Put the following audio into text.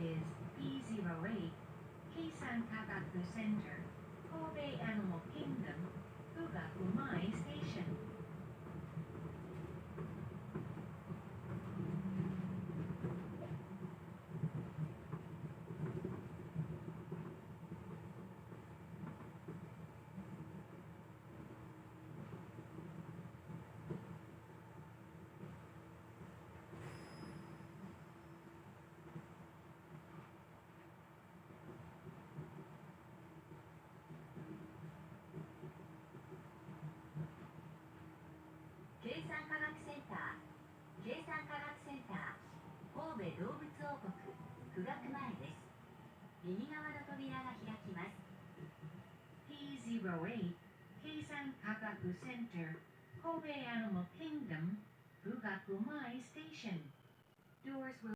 is P08 Keisan Kagaku Center, Kobe Animal Kingdom, Fugakumai Station.計算科学センター、計算科学センター、神戸動物王国、富岳前です。右側の扉が開きます。P08 Keisan Kagaku Center, Kobe Animal Kingdom, Fugakumai Station. Doors will